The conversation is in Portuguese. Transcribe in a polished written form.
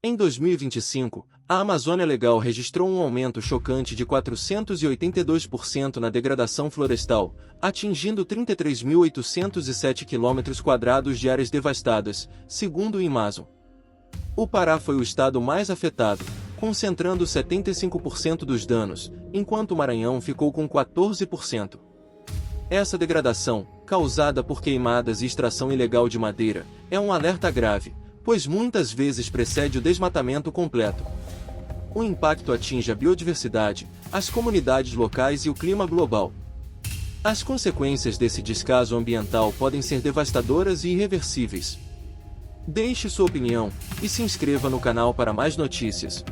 Em 2025, a Amazônia Legal registrou um aumento chocante de 482% na degradação florestal, atingindo 33.807 km² de áreas devastadas, segundo o Inmaso. O Pará foi o estado mais afetado, concentrando 75% dos danos, enquanto o Maranhão ficou com 14%. Essa degradação, causada por queimadas e extração ilegal de madeira, é um alerta grave, pois muitas vezes precede o desmatamento completo. O impacto atinge a biodiversidade, as comunidades locais e o clima global. As consequências desse descaso ambiental podem ser devastadoras e irreversíveis. Deixe sua opinião e se inscreva no canal para mais notícias.